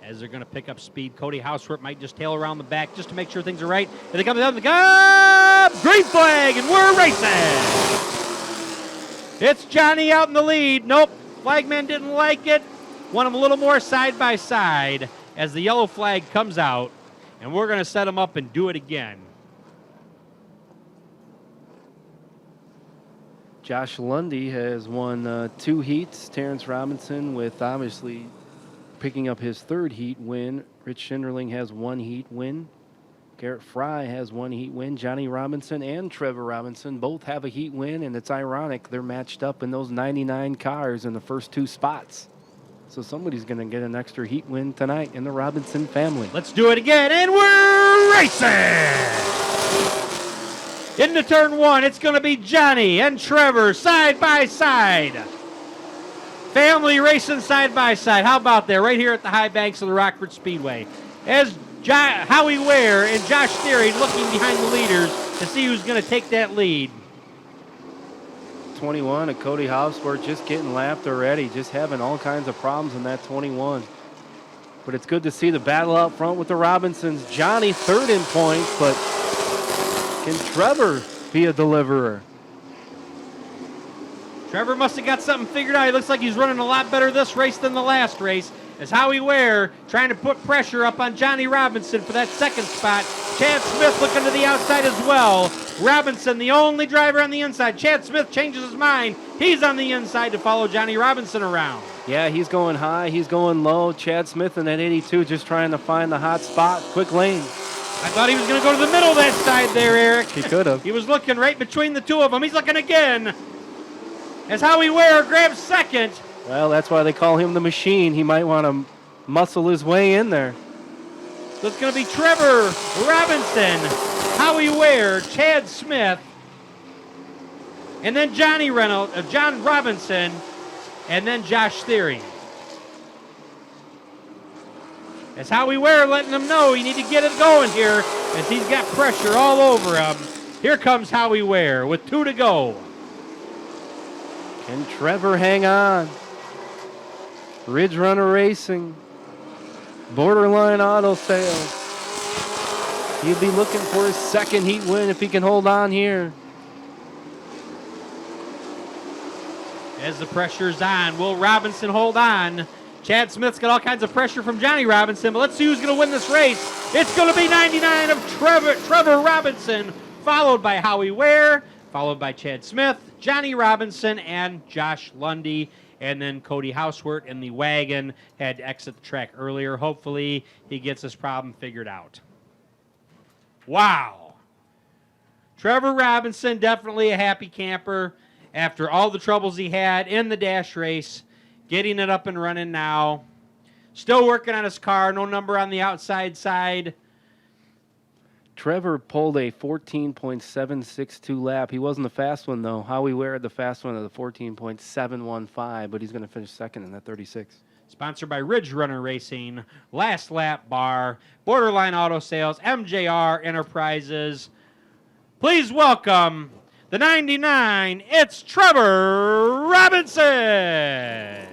as they're going to pick up speed. Cody Houseworth might just tail around the back just to make sure things are right. And they come down the gap, green flag, and we're racing. It's Johnny out in the lead. Nope, flagman didn't like it. Want him a little more side by side as the yellow flag comes out, and we're going to set him up and do it again. Josh Lundy has won 2 heats. Terrence Robinson with obviously picking up his 3rd heat win. Rich Schinderling has 1 heat win. Garrett Fry has 1 heat win. Johnny Robinson and Trevor Robinson both have a heat win, and it's ironic they're matched up in those 99 cars in the first 2 spots. So somebody's going to get an extra heat win tonight in the Robinson family. Let's do it again, and we're racing! Into turn 1, it's going to be Johnny and Trevor side by side. Family racing side by side. How about that? Right here at the high banks of the Rockford Speedway. As Howie Ware and Josh Theory looking behind the leaders to see who's going to take that lead. 21 of Cody Houseworth just getting lapped already, just having all kinds of problems in that 21. But it's good to see the battle out front with the Robinsons. Johnny 3rd in points, but can Trevor be a deliverer? Trevor must have got something figured out. He looks like he's running a lot better this race than the last race. As Howie Ware trying to put pressure up on Johnny Robinson for that 2nd spot. Chad Smith looking to the outside as well. Robinson, the only driver on the inside. Chad Smith changes his mind. He's on the inside to follow Johnny Robinson around. Yeah, he's going high, he's going low. Chad Smith in that 82 just trying to find the hot spot, quick lane. I thought he was going to go to the middle of that side there, Eric. He could have. He was looking right between the 2 of them. He's looking again. As Howie Ware grabs 2nd. Well, that's why they call him the machine. He might want to muscle his way in there. So it's going to be Trevor Robinson, Howie Ware, Chad Smith, and then John Robinson, and then Josh Theory. As Howie Ware letting them know you need to get it going here as he's got pressure all over him. Here comes Howie Ware with 2 to go. Can Trevor hang on? Ridge Runner Racing. Borderline Auto Sales. He'll be looking for his 2nd heat win if he can hold on here. As the pressure's on, will Robinson hold on? Chad Smith's got all kinds of pressure from Johnny Robinson, but let's see who's going to win this race. It's going to be 99 of Trevor Robinson, followed by Howie Ware, followed by Chad Smith, Johnny Robinson, and Josh Lundy. And then Cody Houseworth in the wagon had to exit the track earlier. Hopefully he gets this problem figured out. Wow. Trevor Robinson, definitely a happy camper after all the troubles he had in the dash race. Getting it up and running now. Still working on his car. No number on the outside side. Trevor pulled a 14.762 lap. He wasn't the fast one, though. Howie Ware had the fast one at the 14.715, but he's going to finish 2nd in that 36. Sponsored by Ridge Runner Racing, Last Lap Bar, Borderline Auto Sales, MJR Enterprises. Please welcome the 99. It's Trevor Robinson.